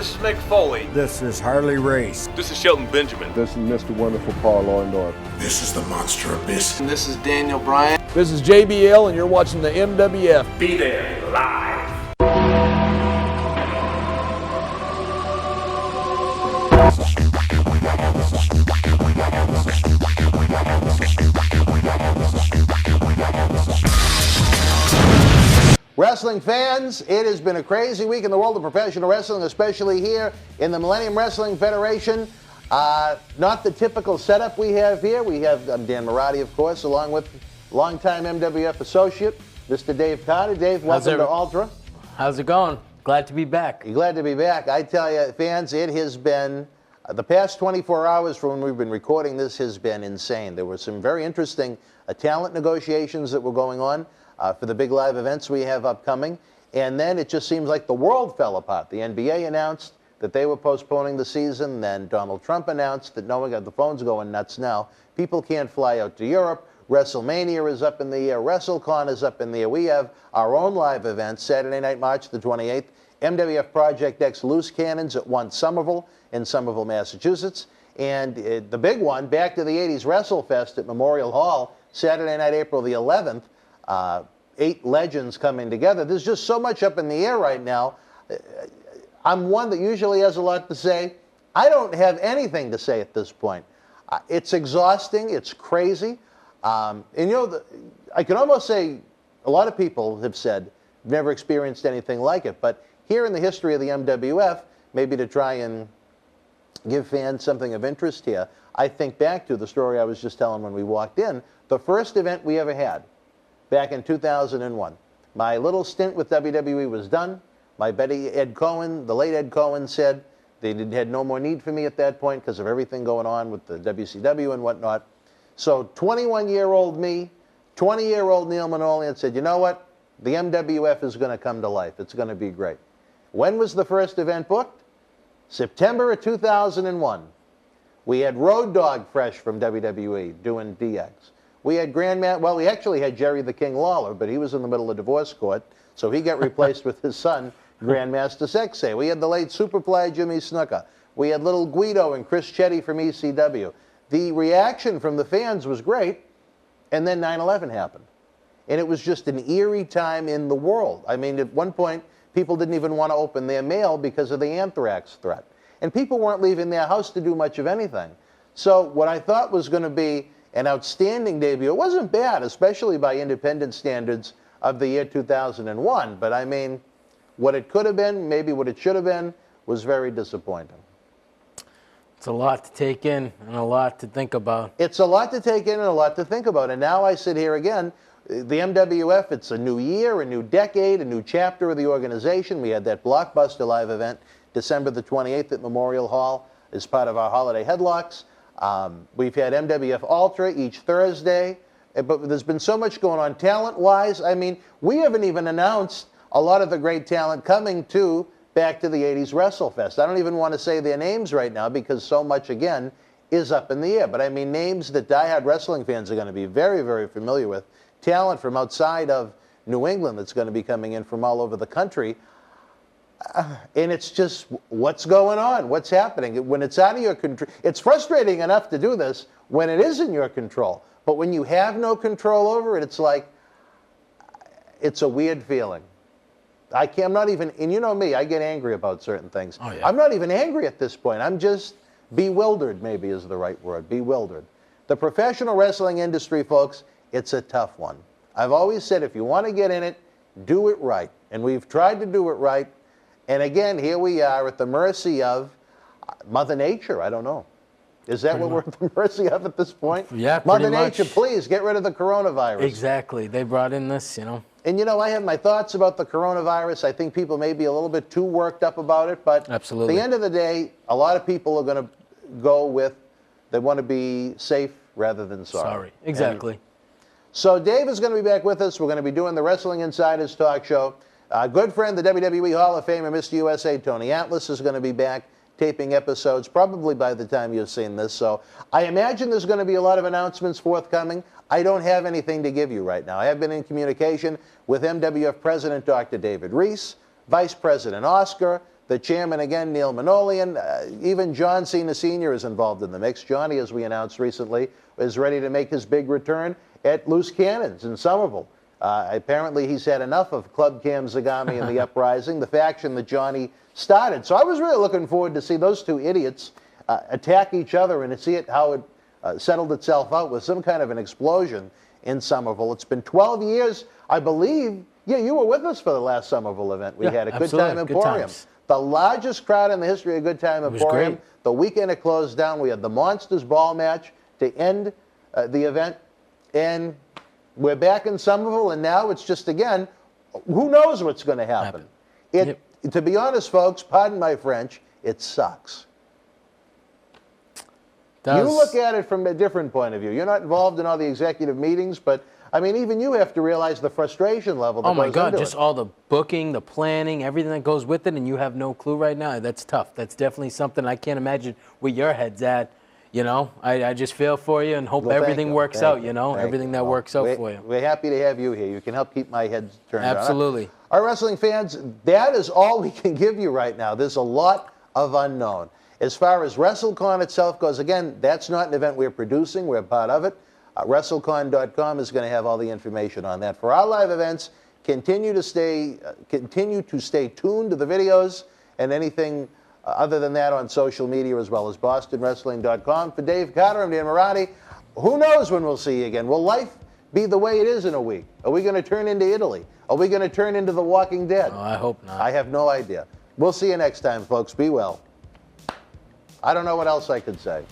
This is Mick Foley. This is Harley Race. This is Shelton Benjamin. This is Mr. Wonderful Paul Orndorff. This is the Monster Abyss. And this is Daniel Bryan. This is JBL, and you're watching the MWF. Be there live. Wrestling fans, it has been a crazy week in the world of professional wrestling, especially here in the Millennium Wrestling Federation. Not the typical setup we have here. I'm Dan Mirade, of course, along with longtime MWF associate, Mr. Dave Carter. Dave, welcome to Ultra. How's it going? Glad to be back. You're glad to be back. I tell you, fans, it has been, the past 24 hours from when we've been recording this has been insane. There were some very interesting talent negotiations that were going on for the big live events we have upcoming. And then it just seems like the world fell apart. The NBA announced that they were postponing the season. Then Donald Trump announced that the phone's going nuts now. People can't fly out to Europe. WrestleMania is up in the air. WrestleCon is up in the air. We have our own live events, Saturday night, March the 28th. MWF Project X Loose Cannons at 1 Somerville in Somerville, Massachusetts. And the big one, back to the 80s WrestleFest at Memorial Hall, Saturday night, April the 11th. 8 legends coming together. There's just so much up in the air right now. I'm one that usually has a lot to say. I don't have anything to say at this point. It's exhausting. It's crazy. And I can almost say a lot of people have said never experienced anything like it. But here in the history of the MWF, maybe to try and give fans something of interest here, I think back to the story I was just telling when we walked in, the first event we ever had back in 2001. My little stint with WWE was done. My buddy Ed Cohen, the late Ed Cohen, said they had no more need for me at that point because of everything going on with the WCW and whatnot. So 21-year-old me, 20-year-old Neil Manolian said, you know what? The MWF is going to come to life. It's going to be great. When was the first event booked? September of 2001. We had Road Dogg fresh from WWE doing DX. We had we actually had Jerry the King Lawler, but he was in the middle of divorce court, so he got replaced with his son, Grandmaster Sexay. We had the late Superfly Jimmy Snuka. We had Little Guido and Chris Chetty from ECW. The reaction from the fans was great, and then 9/11 happened. And it was just an eerie time in the world. I mean, at one point, people didn't even want to open their mail because of the anthrax threat. And people weren't leaving their house to do much of anything. So what I thought was going to be an outstanding debut. It wasn't bad, especially by independent standards of the year 2001. But I mean, what it could have been, maybe what it should have been, was very disappointing. It's a lot to take in and a lot to think about. It's a lot to take in and a lot to think about. And now I sit here again. The MWF, it's a new year, a new decade, a new chapter of the organization. We had that blockbuster live event December the 28th at Memorial Hall as part of our holiday headlocks. We've had MWF Ultra each Thursday, but there's been so much going on talent-wise. I mean, we haven't even announced a lot of the great talent coming to back to the 80s WrestleFest. I don't even want to say their names right now because so much, again, is up in the air. But I mean, names that diehard wrestling fans are going to be very, very familiar with. Talent from outside of New England that's going to be coming in from all over the country. And it's just, what's going on? What's happening? When it's out of your control, it's frustrating enough to do this when it is in your control. But when you have no control over it, it's like, it's a weird feeling. I'm not even, and you know me, I get angry about certain things. Oh, yeah. I'm not even angry at this point. I'm just bewildered, maybe is the right word, bewildered. The professional wrestling industry, folks, it's a tough one. I've always said if you want to get in it, do it right. And we've tried to do it right. And again, here we are at the mercy of Mother Nature. I don't know. Is that what we're at the mercy of at this point? Yeah, Mother pretty much. Nature, please get rid of the coronavirus. Exactly. They brought in this, And I have my thoughts about the coronavirus. I think people may be a little bit too worked up about it. But absolutely, at the end of the day, a lot of people are going to go with, they want to be safe rather than sorry. Exactly. So Dave is going to be back with us. We're going to be doing the Wrestling Insiders talk show. Good friend, the WWE Hall of Famer, Mr. USA, Tony Atlas, is going to be back taping episodes probably by the time you've seen this. So I imagine there's going to be a lot of announcements forthcoming. I don't have anything to give you right now. I have been in communication with MWF President Dr. David Reese, Vice President Oscar, the chairman again, Neil Manolian. Even John Cena Sr. is involved in the mix. Johnny, as we announced recently, is ready to make his big return at Loose Cannons in Somerville. Apparently, he's had enough of Club Cam Zagami and the Uprising, the faction that Johnny started. So I was really looking forward to see those two idiots attack each other and to see how it settled itself out with some kind of an explosion in Somerville. It's been 12 years, I believe. Yeah, you were with us for the last Somerville event. We had a Good Time Emporium. The largest crowd in the history of Good Time Emporium. The weekend it closed down, we had the Monsters Ball match to end the event. And we're back in Somerville, and now it's just, again, who knows what's going to happen. To be honest, folks, pardon my French, it sucks. You look at it from a different point of view. You're not involved in all the executive meetings, but, I mean, even you have to realize the frustration level that goes into it. Oh, my God, just all the booking, the planning, everything that goes with it, and you have no clue right now. That's tough. That's definitely something I can't imagine where your head's at. You know, I just feel for you and hope everything works out, you know, everything that works out for you. We're happy to have you here. You can help keep my head turned on. Absolutely. Our wrestling fans, that is all we can give you right now. There's a lot of unknown. As far as WrestleCon itself goes, again, that's not an event we're producing. We're part of it. WrestleCon.com is going to have all the information on that. For our live events, continue to stay tuned to the videos and anything other than that on social media, as well as BostonWrestling.com. For Dave Carter, I'm Dan Mirade. Who knows when we'll see you again? Will life be the way it is in a week? Are we going to turn into Italy? Are we going to turn into The Walking Dead? Oh, I hope not. I have no idea. We'll see you next time, folks. Be well. I don't know what else I could say.